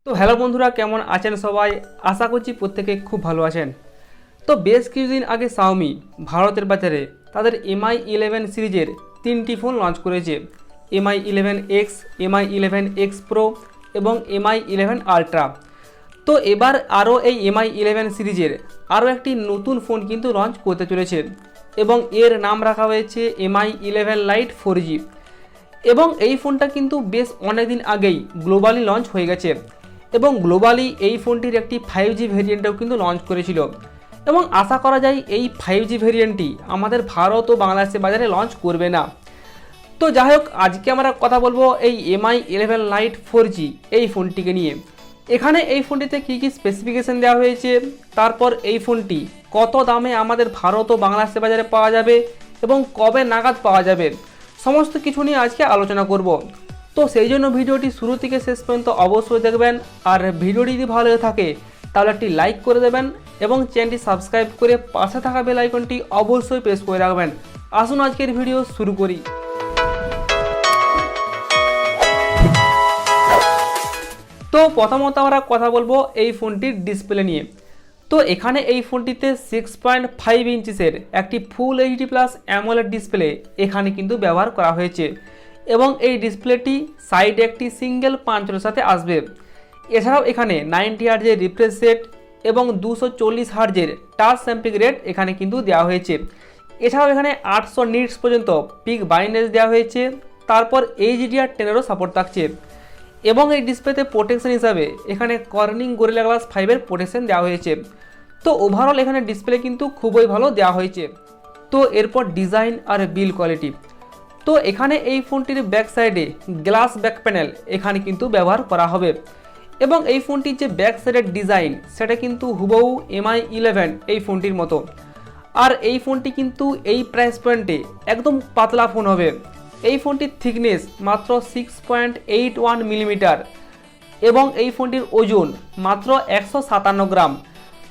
তো হ্যালো বন্ধুরা, কেমন আছেন সবাই? আশা করছি প্রত্যেকে খুব ভালো আছেন। তো বেশ কিছুদিন আগে শাওমি ভারতের বাজারে তাদের Mi 11 সিরিজের তিনটি ফোন লঞ্চ করেছে। Mi 11X, Mi 11X Pro এবং Mi 11 Ultra। তো এবার আরও এই Mi 11 সিরিজের আরও একটি নতুন ফোন কিন্তু লঞ্চ করতে চলেছে এবং এর নাম রাখা হয়েছে Mi 11 Lite 4G। এবং এই ফোনটা কিন্তু বেশ অনেকদিন আগেই গ্লোবালি লঞ্চ হয়ে গেছে এবং গ্লোবালি এই ফোনটির একটি 5G ভেরিয়েন্টও কিন্তু লঞ্চ করেছিল এবং আশা করা যায় এই 5G ভেরিয়েন্টটি আমাদের ভারত ও বাংলাদেশের বাজারে লঞ্চ করবে না। তো যাই হোক, আজকে আমরা কথা বলবো এই Mi 11 Lite 4G এই ফোনটিকে নিয়ে। এখানে এই ফোনটিতে কী কী স্পেসিফিকেশন দেওয়া হয়েছে, তারপর এই ফোনটি কত দামে আমাদের ভারত ও বাংলাদেশের বাজারে পাওয়া যাবে এবং কবে নাগাদ পাওয়া যাবে, সমস্ত কিছু নিয়ে আজকে আলোচনা করব। তো সেই জন্য ভিডিওটি শুরু থেকে শেষ পর্যন্ত অবশ্যই দেখবেন। আর ভিডিওটি যদি ভালো হয়ে থাকে তাহলে একটি লাইক করে দেবেন এবং চ্যানেলটি সাবস্ক্রাইব করে পাশে থাকা বেল আইকনটি অবশ্যই প্রেস করে রাখবেন। আসুন আজকের ভিডিও শুরু করি। তো প্রথমত আমরা কথা বলবো এই ফোনটির ডিসপ্লে নিয়ে। তো এখানে এই ফোনটিতে 6.5 ইঞ্চিসের একটি full HD plus AMOLED display এখানে কিন্তু ব্যবহার করা হয়েছে এবং এই ডিসপ্লেটি সাইডে একটি সিঙ্গেল পাঞ্চের সাথে আসবে। এছাড়াও এখানে 90 হার্জের রিফ্রেশ রেট এবং 240 হার্জের টাচ স্যাম্পলিং রেট এখানে কিন্তু দেওয়া হয়েছে। এছাড়াও এখানে 800 নিটস পর্যন্ত পিক ব্রাইটনেস দেওয়া হয়েছে। তারপর HDR10-এরও সাপোর্ট থাকছে এবং এই ডিসপ্লেতে প্রোটেকশন হিসাবে এখানে কর্নিং গরিলা গ্লাস 5-এর প্রোটেকশন দেওয়া হয়েছে। তো ওভারঅল এখানে ডিসপ্লে কিন্তু খুবই ভালো দেওয়া হয়েছে। তো এরপর ডিজাইন আর বিল্ড কোয়ালিটি। তো এখানে এই ফোনটির ব্যাক সাইডে গ্লাস ব্যাক প্যানেল এখানে কিন্তু ব্যবহার করা হবে এবং এই ফোনটির যে ব্যাক সাইডের ডিজাইন সেটা কিন্তু হুবহু Mi 11 এই ফোনটির মতো। আর এই ফোনটি কিন্তু এই প্রাইস পয়েন্টে একদম পাতলা ফোন হবে। এই ফোনটির থিকনেস মাত্র 6.81 মিলিমিটার এবং এই ফোনটির ওজন মাত্র 157 গ্রাম।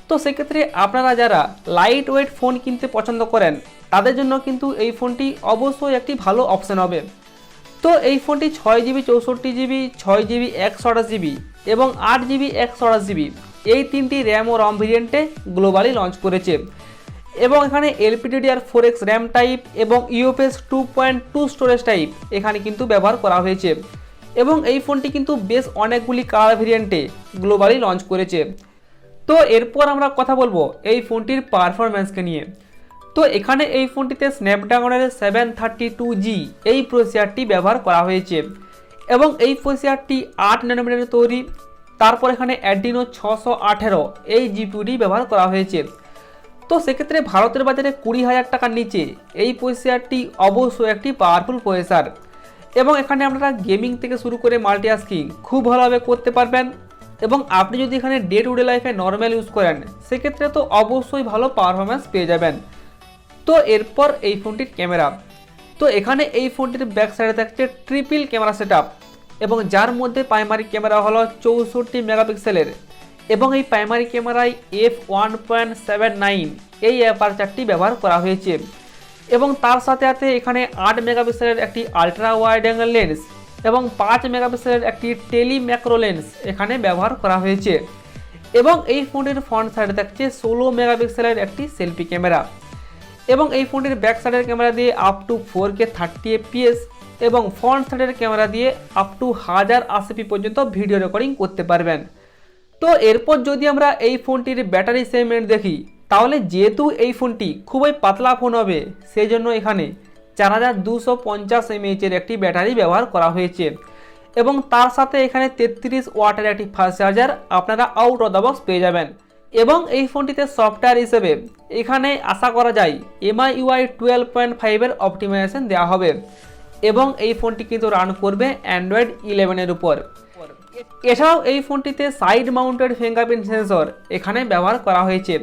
তো সেক্ষেত্রে আপনারা যারা লাইট ওয়েট ফোন কিনতে পছন্দ করেন তাদের জন্য কিন্তু এই ফোনটি অবশ্যই একটি ভালো অপশান হবে। তো এই ফোনটি 6GB 64GB 6GB 128GB এবং 8GB 128GB এই তিনটি র্যাম ও রম ভেরিয়েন্টে গ্লোবালি লঞ্চ করেছে এবং এখানে LPDDR4X র্যাম টাইপ এবং UFS 2.2 স্টোরেজ টাইপ এখানে কিন্তু ব্যবহার করা হয়েছে এবং এই ফোনটি কিন্তু বেশ অনেকগুলি কালার ভেরিয়েন্টে গ্লোবালি লঞ্চ করেছে। তো এরপর আমরা কথা বলবো এই ফোনটির পারফরম্যান্সকে নিয়ে। তো এখানে এই ফোনটিতে স্ন্যাপড্রাগনের 732G এই প্রসেসরটি ব্যবহার করা হয়েছে এবং এই প্রসেসরটি 8 ন্যানোমিটারের তৈরি। তারপর এখানে অ্যাডিনো 618 এই জিপিইউটি ব্যবহার করা হয়েছে। তো সেক্ষেত্রে ভারতের বাজারে 20,000 টাকার নিচে এই প্রসেসরটি অবশ্যই একটি পাওয়ারফুল প্রসেসর এবং এখানে আপনারা গেমিং থেকে শুরু করে মাল্টিটাস্কিং খুব ভালোভাবে করতে পারবেন এবং আপনি যদি এখানে ডে টু ডে লাইফে নর্মাল ইউজ করেন সেক্ষেত্রে তো অবশ্যই ভালো পারফরম্যান্স পেয়ে যাবেন। তো এরপর এই ফোনটির ক্যামেরা। তো এখানে এই ফোনটির ব্যাক সাইডে থাকছে ট্রিপল ক্যামেরা সেটআপ এবং যার মধ্যে প্রাইমারি ক্যামেরা হলো 64 মেগাপিক্সেলের এবং এই প্রাইমারি ক্যামেরায় f1.79 এই অ্যাপারচারটি ব্যবহার করা হয়েছে এবং তার সাথে সাথে এখানে 8 মেগাপিক্সেলের একটি আলট্রা ওয়াইড অ্যাঙ্গেল লেন্স এবং 5 মেগাপিক্সেলের একটি টেলি ম্যাক্রো লেন্স এখানে ব্যবহার করা হয়েছে এবং এই ফোনটির ফ্রন্ট সাইডে থাকছে 16 মেগাপিক্সেলের একটি সেলফি ক্যামেরা এবং এই ফোনটির ব্যাক সাইডের ক্যামেরা দিয়ে আপ টু 4K 30fps এবং ফ্রন্ট সাইডের ক্যামেরা দিয়ে আপ টু 1080p পর্যন্ত ভিডিও রেকর্ডিং করতে পারবেন। তো এরপর যদি আমরা এই ফোনটির ব্যাটারি সেগমেন্ট দেখি তাহলে যেহেতু এই ফোনটি খুবই পাতলা ফোন হবে সেই জন্য এখানে 4250 mAh-এর একটি ব্যাটারি ব্যবহার করা হয়েছে এবং তার সাথে এখানে 33 ওয়াটের একটি ফাস্ট চার্জার আপনারা আউট অফ দ্য বক্স পেয়ে যাবেন এবং এই ফোনটিতে সফটওয়্যার হিসেবে এখানে আশা করা যায় MIUI 12.5-এর অপটিমাইজেশন দেওয়া হবে এবং এই ফোনটি কিন্তু রান করবে অ্যান্ড্রয়েড 11-এর উপর। এছাড়াও এই ফোনটিতে সাইড মাউন্টেড ফিঙ্গারপ্রিন্ট সেন্সর এখানে ব্যবহার করা হয়েছে।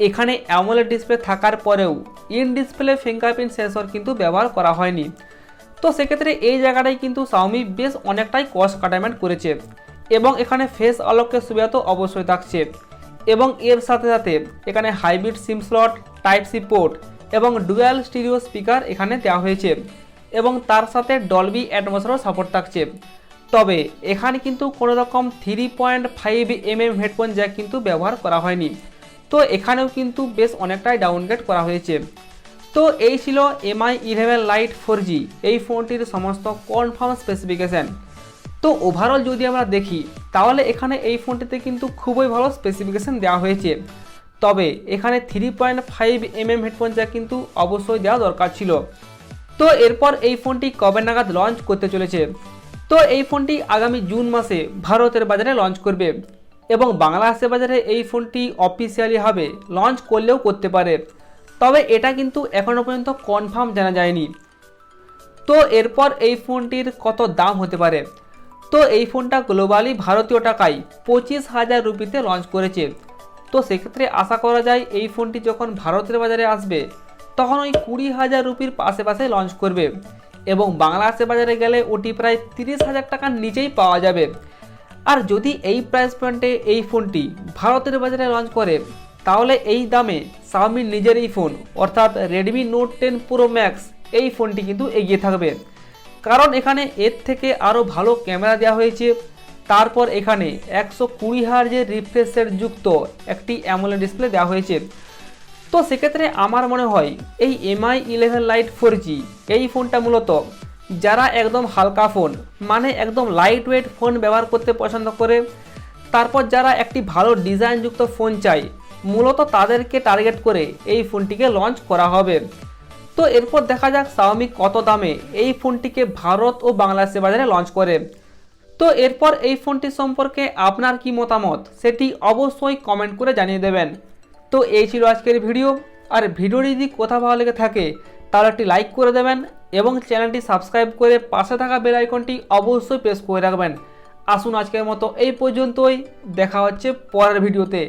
এখানে অ্যামোলেড ডিসপ্লে থাকার পরেও ইন ডিসপ্লে ফিঙ্গারপ্রিন্ট সেন্সর কিন্তু ব্যবহার করা হয়নি। তো সেক্ষেত্রে এই জায়গাটাই কিন্তু শাওমি বেশ অনেকটাই কস্ট কাটামেন্ট করেছে এবং এখানে ফেস আনলকের সুবিধা তো অবশ্যই থাকছে এবং এর সাথে সাথে এখানে hybrid SIM slot, type C port এবং ডুয়াল স্টিরিও স্পিকার এখানে দেওয়া হয়েছে এবং তার সাথে ডলবি অ্যাটমসেরও সাপোর্ট থাকছে। তবে এখানে কিন্তু কোনো রকম 3.5mm হেডফোন জ্যাক কিন্তু ব্যবহার করা হয়নি। তো এখানেও কিন্তু বেশ অনেকটাই ডাউনগ্রেড করা হয়েছে। তো এই ছিল Mi11 Lite 4G এই ফোনটির সমস্ত কনফার্ম স্পেসিফিকেশান। তো ওভারঅল যদি আমরা দেখি তাহলে এখানে এই ফোনটিতে কিন্তু খুবই ভালো স্পেসিফিকেশান দেওয়া হয়েছে। তবে এখানে 3.5mm হেডফোন জ্যাক কিন্তু অবশ্যই দেওয়া দরকার ছিল। তো এরপর এই ফোনটি কবে নাগাদ লঞ্চ করতে চলেছে? তো এই ফোনটি আগামী জুন মাসে ভারতের বাজারে লঞ্চ করবে এবং বাংলাদেশের বাজারে এই ফোনটি অফিসিয়ালি হবে লঞ্চ করলেও করতে পারে। তবে এটা কিন্তু এখনও পর্যন্ত কনফার্ম জানা যায়নি। তো এরপর এই ফোনটির কত দাম হতে পারে? তো এই ফোনটা গ্লোবালি ভারতীয় টাকায় 25,000 রুপিতে লঞ্চ করেছে। তো সেক্ষেত্রে আশা করা যায় এই ফোনটি যখন ভারতের বাজারে আসবে তখন ওই 20,000 রুপির আশেপাশে লঞ্চ করবে এবং বাংলাদেশের বাজারে গেলে ওটি প্রায় 30,000 টাকার নিচেই পাওয়া যাবে। আর যদি এই প্রাইস পয়েন্টে এই ফোনটি ভারতের বাজারে লঞ্চ করে তাহলে এই দামে শাওমির নিজের এই ফোন অর্থাৎ রেডমি নোট 10 প্রো ম্যাক্স এই ফোনটি কিন্তু এগিয়ে থাকবে, কারণ এখানে এর থেকে আরও ভালো ক্যামেরা দেওয়া হয়েছে। তারপর এখানে 120 হার্জের রিফ্রেশ রেট যুক্ত একটি অ্যামোলেড ডিসপ্লে দেওয়া হয়েছে। তো সেক্ষেত্রে আমার মনে হয় এই Mi11 Lite 4G এই ফোনটা মূলত যারা একদম হালকা ফোন মানে একদম লাইট ওয়েট ফোন ব্যবহার করতে পছন্দ করে, তারপর যারা একটি ভালো ডিজাইনযুক্ত ফোন চাই মূলত তাদেরকে টার্গেট করে এই ফোনটিকে লঞ্চ করা হবে। তো এরপর দেখা যাক শাওমি কত দামে এই ফোনটিকে ভারত ও বাংলাদেশের বাজারে লঞ্চ করে। তো এরপর এই ফোনটি সম্পর্কে আপনার কি মতামত সেটি অবশ্যই কমেন্ট করে জানিয়ে দেবেন। তো এই ছিল আজকের ভিডিও। আর ভিডিওটি যদি কোথাও ভালো লেগে থাকে তাহলে একটি লাইক করে দেবেন এবং চ্যানেলটি সাবস্ক্রাইব করে পাশে থাকা বেল আইকনটি অবশ্যই প্রেস করে রাখবেন। আসুন আজকের মতো এই পর্যন্তই, দেখা হচ্ছে পরের ভিডিওতে।